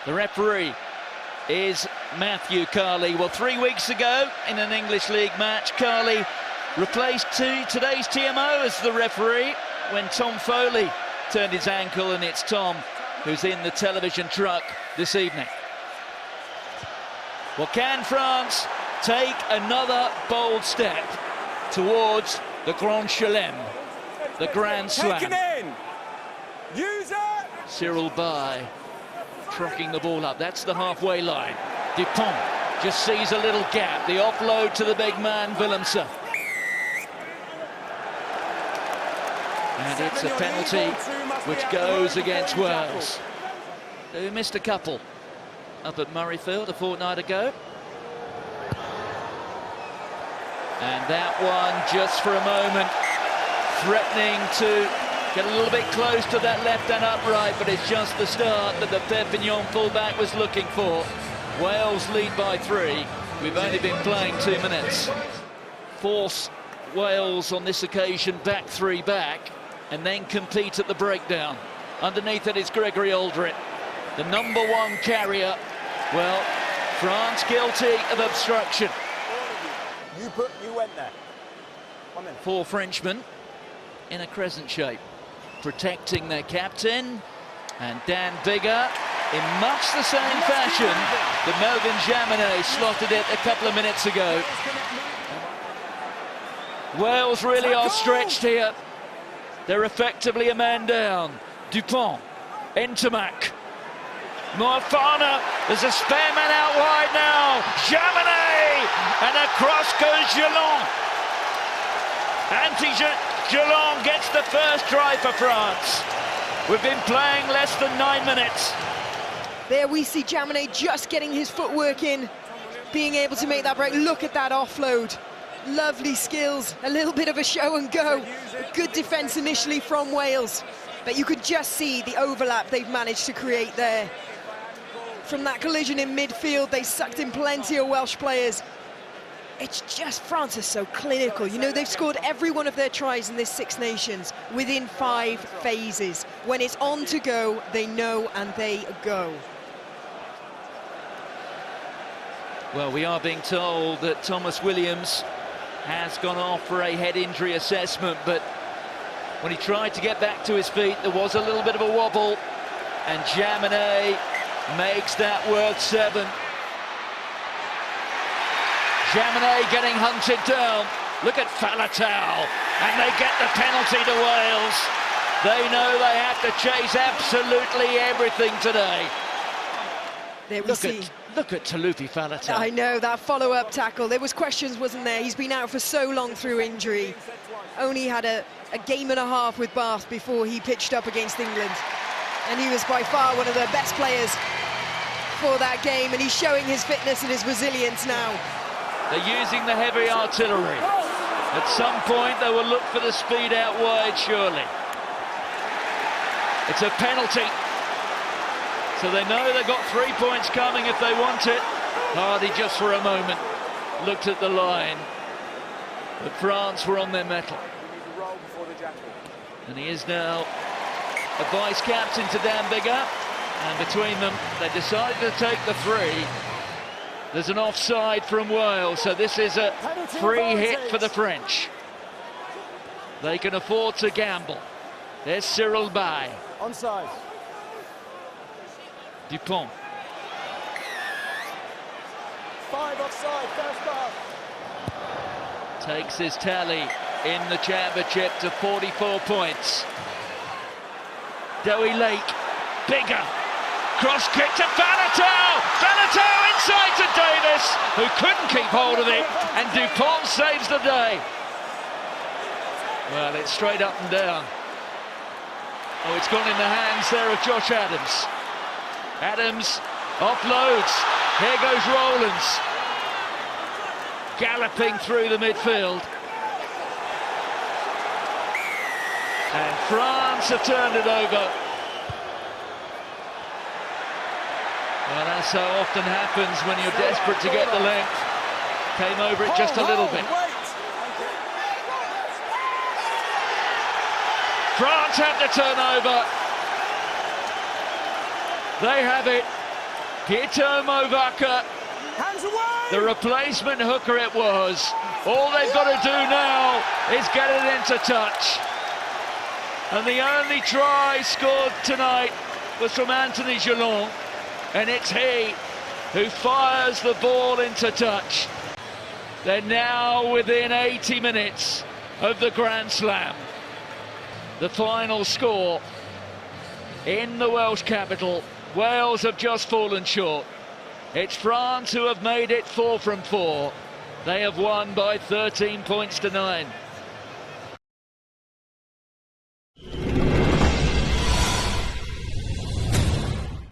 The referee is Matthew Carley. Well, 3 weeks ago in an English League match, Carley replaced today's TMO as the referee when Tom Foley turned his ankle, and it's Tom who's in the television truck this evening. Well, can France take another bold step towards the Grand Chelem, the Grand Slam? Cyril Bay trucking the ball up. That's the halfway line. Dupont just sees a little gap. The offload to the big man, Willemse. And it's a penalty which goes against Wales, who missed a couple up at Murrayfield a fortnight ago. And that one, just for a moment, threatening to get a little bit close to that left and upright, but it's just the start that the Perpignan fullback was looking for. Wales lead by 3. We've only been playing 2 minutes. Force Wales on this occasion back 3 back, and then compete at the breakdown. Underneath it is Gregory Aldrit, the #1 carrier. Well, France guilty of obstruction. You went there. 1 minute. 4 Frenchmen in a crescent shape, protecting their captain, and Dan Biggar in much the same fashion that Melvin Jaminet slotted it a couple of minutes ago. Wales really are stretched here. They're effectively a man down. Dupont, Entomac, Moefana, there's a spare man out wide now. Jaminet, and across goes Gelon. Gelon gets the first try for France. We've been playing less than 9 minutes. There we see Jaminet just getting his footwork in, being able to make that break. Look at that offload. Lovely skills, a little bit of a show and go. Good defence initially from Wales, but you could just see the overlap they've managed to create there. From that collision in midfield, they sucked in plenty of Welsh players. It's just France is so clinical. You know, they've scored every one of their tries in this Six Nations within 5 phases. When it's on to go, they know and they go. Well, we are being told that Thomas Williams has gone off for a head injury assessment, but when he tried to get back to his feet, there was a little bit of a wobble, and Jaminet makes that worth 7. Jaminet getting hunted down. Look at Faletau, and they get the penalty to Wales. They know they have to chase absolutely everything today. There we see. Look at Talupi Faletau. I know, that follow-up tackle. There was questions, wasn't there? He's been out for so long through injury. Only had a game and a half with Bath before he pitched up against England. And he was by far one of the best players for that game, and he's showing his fitness and his resilience now. They're using the heavy artillery. At some point, they will look for the speed out wide, surely. It's a penalty. So they know they've got 3 points coming if they want it. Hardy just for a moment looked at the line. But France were on their mettle. And he is now a vice-captain to Dan Biggar. And between them, they decided to take the 3. There's an offside from Wales, so this is a free hit for the French. They can afford to gamble. There's Cyril Bay. Onside. Dupont. 5 offside, first half. Takes his tally in the championship to 44 points. Dowie Lake, Biggar. Cross kick to Faletau. Faletau inside to Davis, who couldn't keep hold of it, and Dupont saves the day. Well, it's straight up and down. Oh, it's gone in the hands there of Josh Adams. Adams offloads. Here goes Rowlands, galloping through the midfield. And France have turned it over. Well, that's how often happens when you're desperate to get the length. Came over it just a little bit. France have the turnover. They have it. Gito Movaka, Hands away! the replacement hooker it was. All they've got to do now is get it into touch. And the only try scored tonight was from Anthony Geelong, and it's he who fires the ball into touch. They're now within 80 minutes of the Grand Slam. The final score in the Welsh capital. Wales have just fallen short. It's France who have made it 4 from 4. They have won by 13 points to 9.